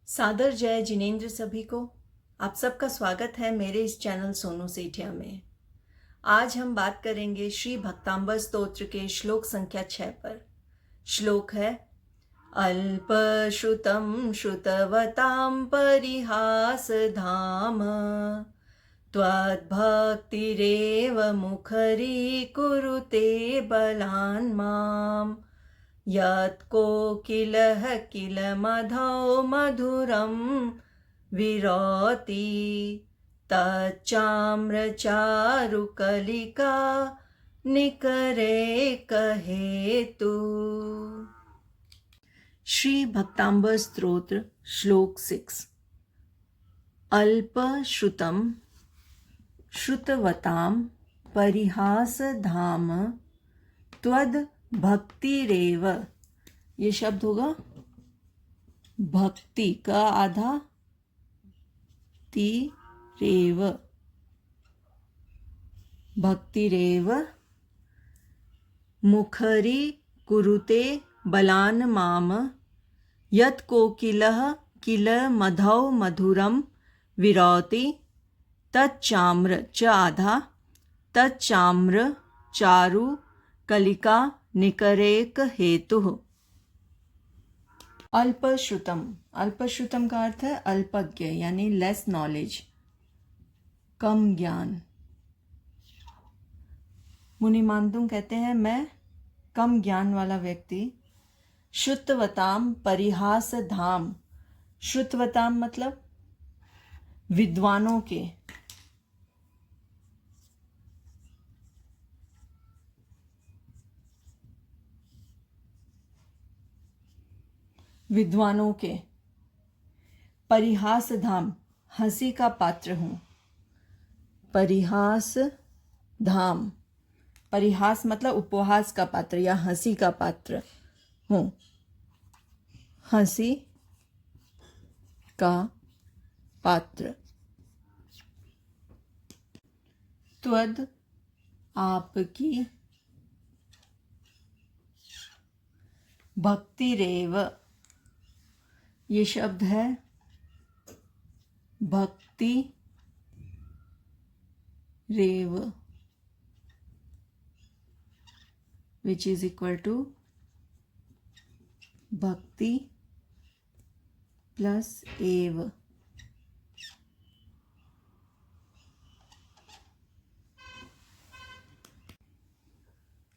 सादर जय जिनेंद्र सभी को। आप सबका स्वागत है मेरे इस चैनल सोनू सेठिया में। आज हम बात करेंगे श्री भक्तांबर स्तोत्र के श्लोक संख्या 6 पर। श्लोक है अल्पश्रुतं श्रुतवतां परिहास धाम त्वद्भक्तिरेव मुखरी कुरुते बलान् माम् यत्कोकिलः किल मधौ मधुरं विरोति तच्चाम्रचारुकलिका निकरे कहेतु। श्री भक्तांबर स्तोत्र श्लोक 6। अल्पश्रुतं श्रुतवतां परिहासधाम त्वद् भक्तिरेव। ये शब्द होगा भक्ति का आधा ती रेव, भक्तिरेव मुखरी कुरुते बलान् माम यत् कोकिलः किल मधौ मधुरं विरोति तच्चाम्र च आधा तच्चाम्र चारु कलिका निकरेक हेतु। अल्पश्रुतम, अल्पश्रुतम का अर्थ है अल्पज्ञ यानी लेस नॉलेज, कम ज्ञान। मुनि मानदुंग कहते हैं मैं कम ज्ञान वाला व्यक्ति। श्रुतवताम परिहास धाम, श्रुतवताम मतलब विद्वानों के, विद्वानों के परिहास धाम हंसी का पात्र हूँ। परिहास धाम, परिहास मतलब उपहास का पात्र या हंसी का पात्र हूँ, हंसी का पात्र। त्वद् आपकी, भक्तिरेव ये शब्द है भक्ति रेव विच इज इक्वल टू भक्ति प्लस एव।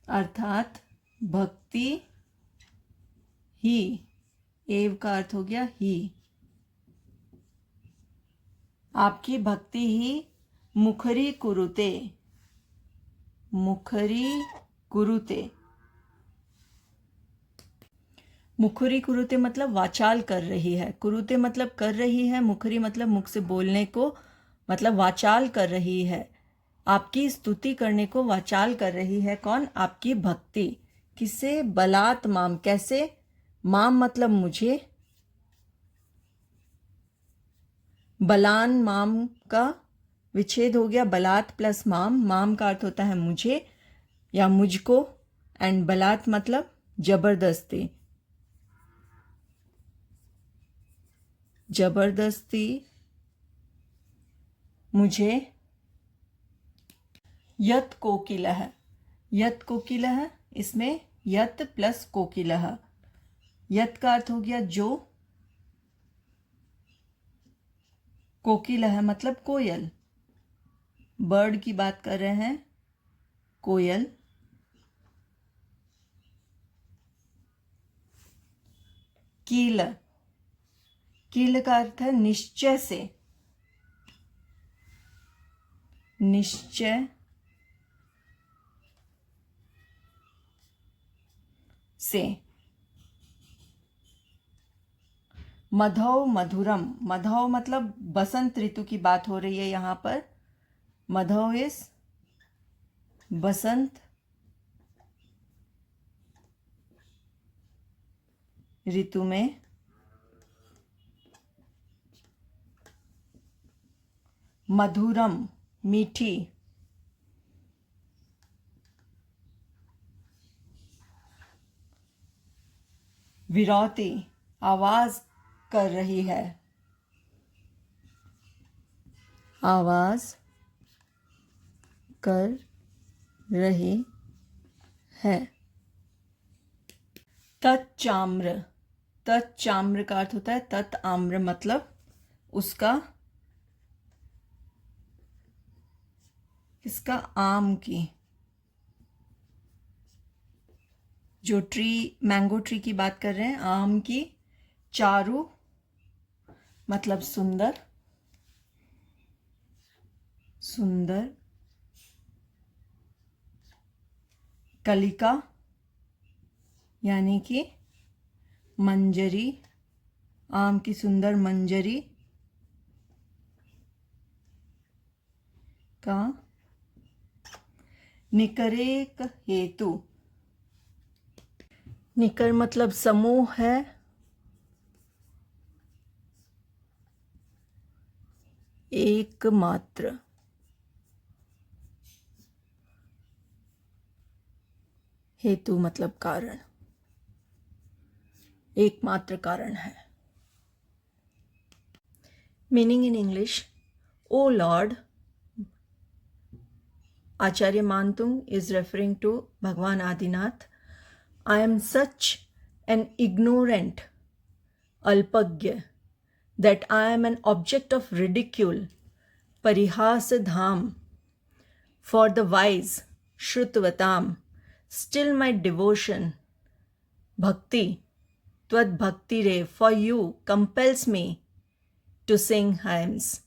अर्थात भक्ति ही, एव का अर्थ हो गया ही, आपकी भक्ति ही मुखरी कुरुते, मुखरी कुरुते, मुखरी कुरुते मतलब वाचाल कर रही है, कुरुते मतलब कर रही है, मुखरी मतलब मुख से बोलने को, मतलब वाचाल कर रही है, आपकी स्तुति करने को वाचाल कर रही है। कौन? आपकी भक्ति। किसे? बलात् माम, कैसे? माम मतलब मुझे, बलान माम का विच्छेद हो गया, बलात् प्लस माम, माम का अर्थ होता है मुझे या मुझको, एंड बलात् मतलब जबरदस्ती, जबरदस्ती मुझे। यत् कोकिलः, यत् कोकिलः, इसमें यत् प्लस कोकिलः, यत् का अर्थ हो गया जो, कोकिलः मतलब कोयल, बर्ड की बात कर रहे हैं, कोयल। कील, कील का अर्थ है निश्चय से, निश्चय से। मधौ मधुरम, मधौ मतलब बसंत ऋतु की बात हो रही है यहाँ पर। मधौ इज बसंत ऋतु में। मधुरम मीठी, विरौती आवाज कर रही है, आवाज़ कर रही है। तच्चाम्र, तच्चाम्र का अर्थ होता है तत् आम्र, मतलब उसका, इसका आम की, जो ट्री, मैंगो ट्री की बात कर रहे हैं, आम की। चारु मतलब सुंदर, सुंदर। कलिका यानी कि मंजरी, आम की सुंदर मंजरी का। निकरेक हेतु, निकर मतलब समूह है, एकमात्र। हेतु मतलब कारण, एकमात्र कारण है। Meaning in English, O Lord, Acharya Mantung is referring to Bhagwan Adinath. I am such an ignorant alpagya that I am an object of ridicule, parihas dham, for the wise, shrutvatam. Still my devotion, bhakti, tvad bhakti re, for you compels me to sing hymns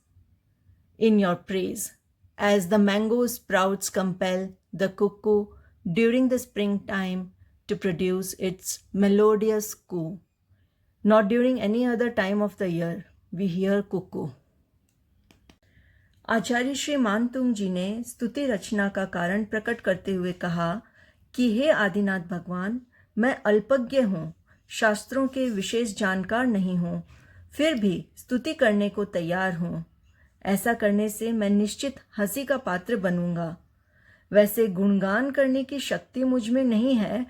in your praise. As the mango sprouts compel the cuckoo during the springtime to produce its melodious coo. Not during any other time of the year we hear cuckoo. आचार्य श्री मानतुंग जी ने स्तुति रचना का कारण प्रकट करते हुए कहा कि हे आदिनाथ भगवान, मैं अल्पज्ञ हूँ, शास्त्रों के विशेष जानकार नहीं हूँ, फिर भी स्तुति करने को तैयार हूँ। ऐसा करने से मैं निश्चित हंसी का पात्र बनूंगा। वैसे गुणगान करने की शक्ति मुझ में नहीं है,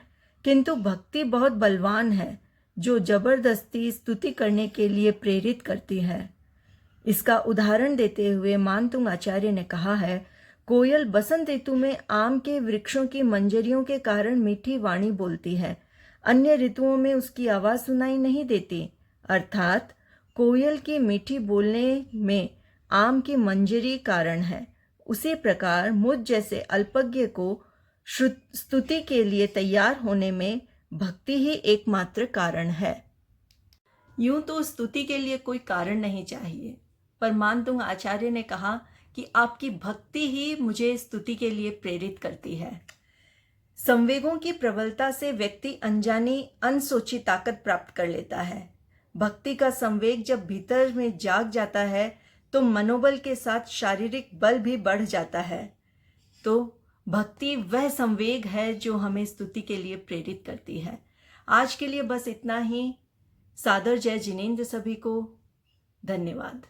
किंतु भक्ति बहुत बलवान है जो जबरदस्ती स्तुति करने के लिए प्रेरित करती है। इसका उदाहरण देते हुए मानतुंग आचार्य ने कहा है, कोयल बसंत ऋतु में आम के वृक्षों की मंजरियों के कारण मीठी वाणी बोलती है, अन्य ऋतुओं में उसकी आवाज़ सुनाई नहीं देती। अर्थात कोयल की मीठी बोलने में आम की मंजरी कारण है। उसी प्रकार मुझ जैसे अल्पज्ञ को स्तुति के लिए तैयार होने में भक्ति ही एकमात्र कारण है। यूं तो स्तुति के लिए कोई कारण नहीं चाहिए, पर मानतुंग आचार्य ने कहा कि आपकी भक्ति ही मुझे स्तुति के लिए प्रेरित करती है। संवेगों की प्रबलता से व्यक्ति अनजानी अनसोची ताकत प्राप्त कर लेता है। भक्ति का संवेग जब भीतर में जाग जाता है तो मनोबल के साथ शारीरिक बल भी बढ़ जाता है। तो भक्ति वह संवेग है जो हमें स्तुति के लिए प्रेरित करती है। आज के लिए बस इतना ही। सादर जय जिनेंद्र सभी को। धन्यवाद।